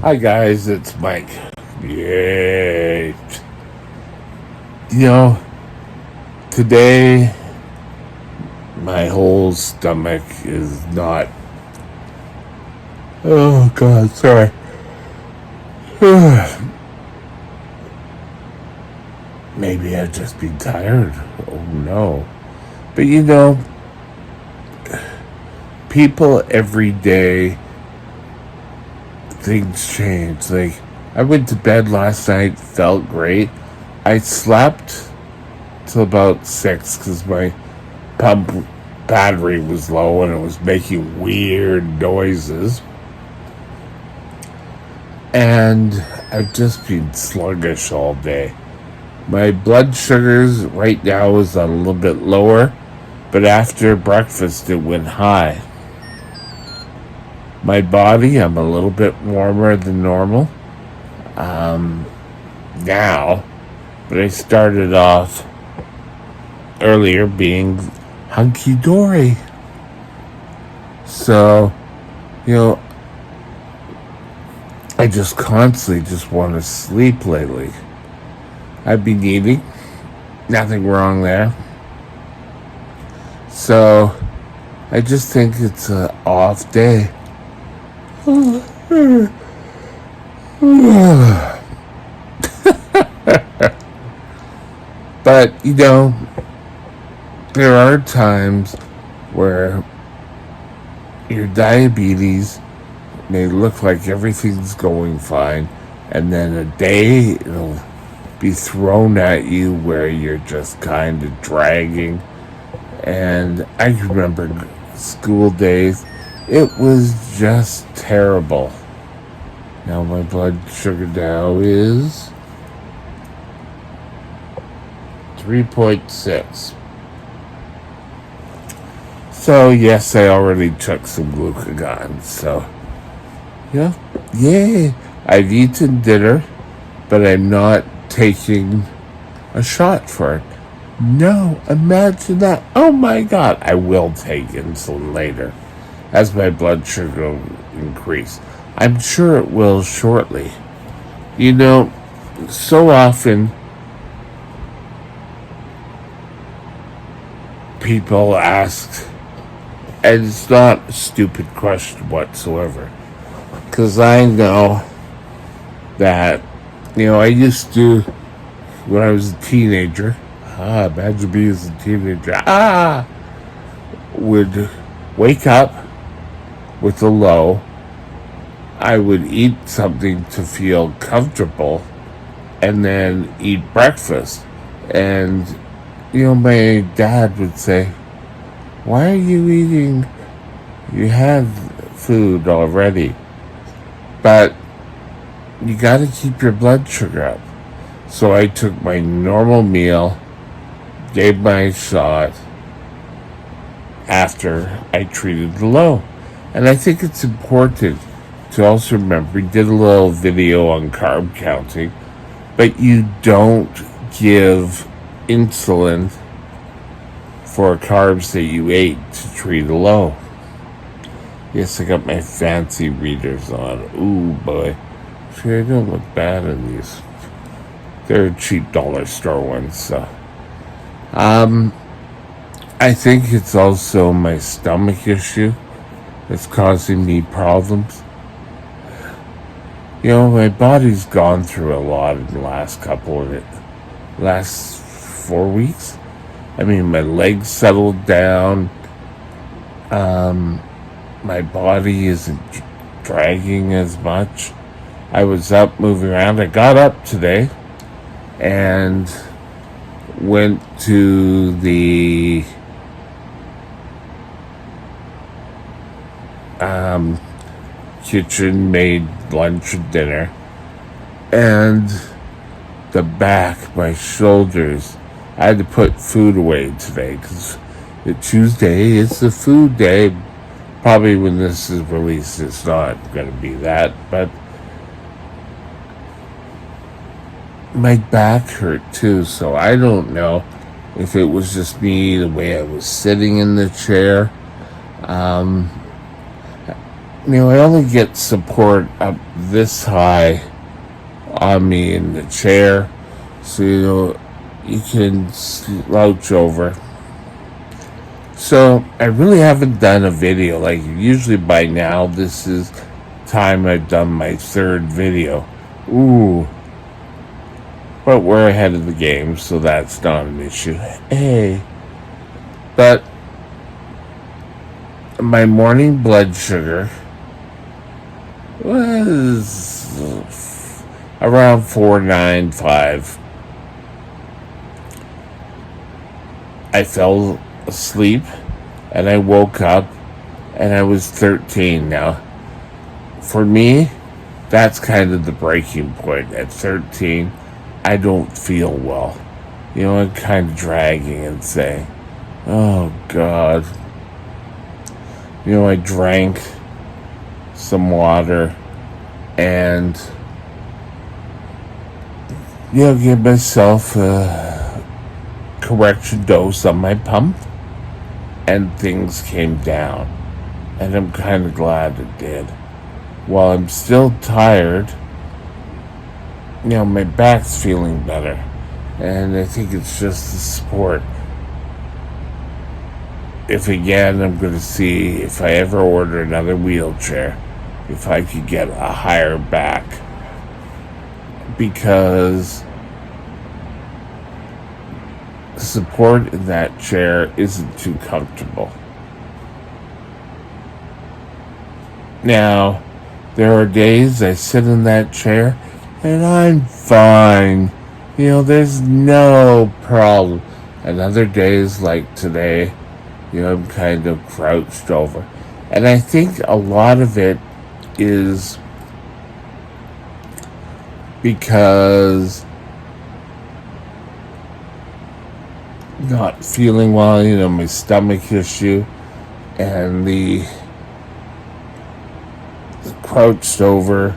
Hi guys, it's Mike. Yay. You know, today my whole stomach is not. Oh god, sorry. Maybe I've just been tired. Oh no. But people every day, things change. Like, I went to bed last night, felt great. I slept till about 6 because my pump battery was low and it was making weird noises. And I've just been sluggish all day. My blood sugars right now is a little bit lower, but after breakfast it went high. My body, I'm a little bit warmer than normal now, but I started off earlier being hunky-dory. So, I just constantly just want to sleep lately. I've been eating, nothing wrong there. So, I just think it's an off day. But, there are times where your diabetes may look like everything's going fine, and then a day it'll be thrown at you where you're just kind of dragging. And I remember school days, it was just terrible. Now my blood sugar now is 3.6. So yes, I already took some glucagon. So yeah, I've eaten dinner, but I'm not taking a shot for it. No, imagine that. Oh my god, I will take insulin later as my blood sugar increase. I'm sure it will shortly. So often people ask, and it's not a stupid question whatsoever, because I know that, I used to, when I was a teenager, imagine me as a teenager, would wake up with a low. I would eat something to feel comfortable and then eat breakfast. And, my dad would say, why are you eating? You had food already. But you got to keep your blood sugar up. So I took my normal meal, gave my shot after I treated the low. And I think it's important to also remember, we did a little video on carb counting, but you don't give insulin for carbs that you ate to treat a low. Yes, I got my fancy readers on. Ooh, boy. See, I don't look bad in these. They're cheap dollar store ones, so. I think it's also my stomach issue that's causing me problems. My body's gone through a lot in the last 4 weeks. I mean, my legs settled down. My body isn't dragging as much. I was up moving around. I got up today and went to the kitchen, made lunch and dinner, and the back, my shoulders, I had to put food away today because Tuesday is the food day. Probably when this is released, it's not going to be that, but my back hurt too, so I don't know if it was just me, the way I was sitting in the chair. I only get support up this high on me in the chair, so you can slouch over. So I really haven't done a video. Like usually by now, this is time I've done my third video. Ooh. But we're ahead of the game, so that's not an issue. Hey. But my morning blood sugar was around 495. I fell asleep and I woke up and I was 13. Now, for me, that's kind of the breaking point. At 13, I don't feel well. I'm kind of dragging and saying, oh God. I drank some water and give myself a correction dose on my pump, and things came down, and I'm kind of glad it did. While I'm still tired, my back's feeling better, and I think it's just the support. If again, I'm going to see if I ever order another wheelchair, if I could get a higher back, because the support in that chair isn't too comfortable. Now, there are days I sit in that chair and I'm fine. There's no problem. And other days like today, I'm kind of crouched over. And I think a lot of it is because not feeling well, my stomach issue, and the crouched over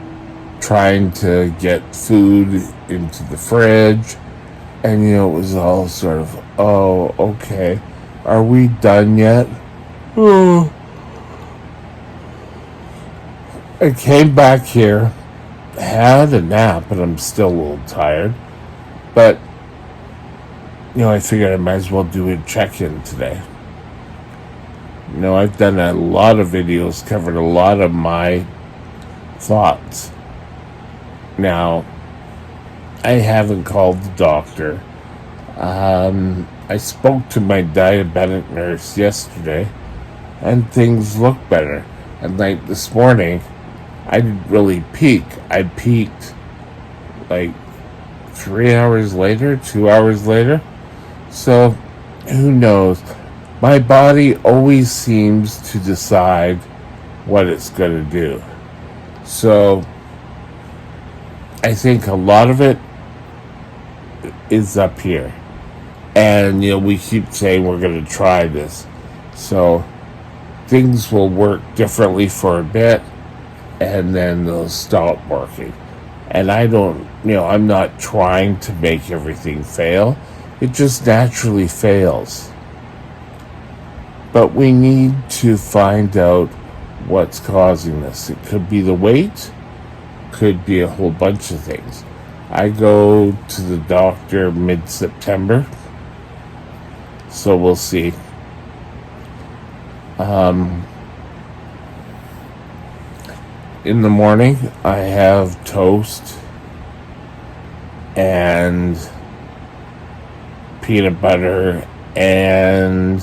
trying to get food into the fridge. And, it was all sort of, oh, okay. Are we done yet? Oh. I came back here, had a nap, but I'm still a little tired. But, I figured I might as well do a check-in today. I've done a lot of videos, covered a lot of my thoughts. Now, I haven't called the doctor. I spoke to my diabetic nurse yesterday, and things look better. And like this morning, I didn't really peak. I peaked like 3 hours later, 2 hours later. So, who knows? My body always seems to decide what it's going to do. So, I think a lot of it is up here. And, we keep saying we're going to try this. So, things will work differently for a bit, and then they'll stop working. And I don't, I'm not trying to make everything fail. It just naturally fails. But we need to find out what's causing this. It could be the weight, could be a whole bunch of things. I go to the doctor mid-September, so we'll see. In the morning, I have toast and peanut butter and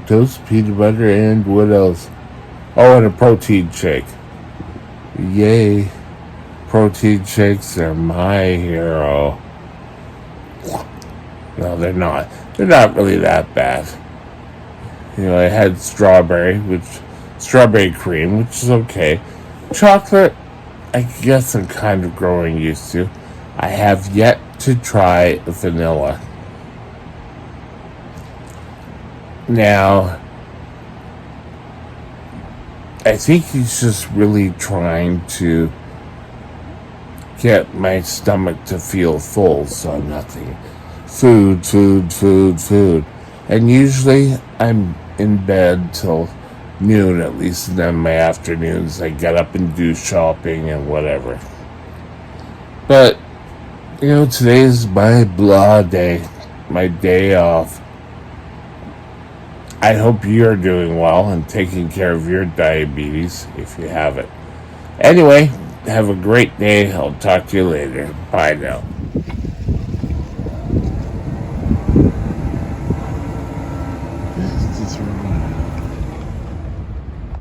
toast, peanut butter, and what else? Oh, and a protein shake. Yay. Protein shakes are my hero. No, they're not. They're not really that bad. I had strawberry cream, which is okay. Chocolate, I guess I'm kind of growing used to. I have yet to try vanilla. Now, I think he's just really trying to get my stomach to feel full, so nothing. Food. And usually I'm in bed till noon, at least, and then my afternoons I get up and do shopping and whatever. But, today is my blah day, my day off. I hope you're doing well and taking care of your diabetes if you have it. Anyway, have a great day. I'll talk to you later. Bye now.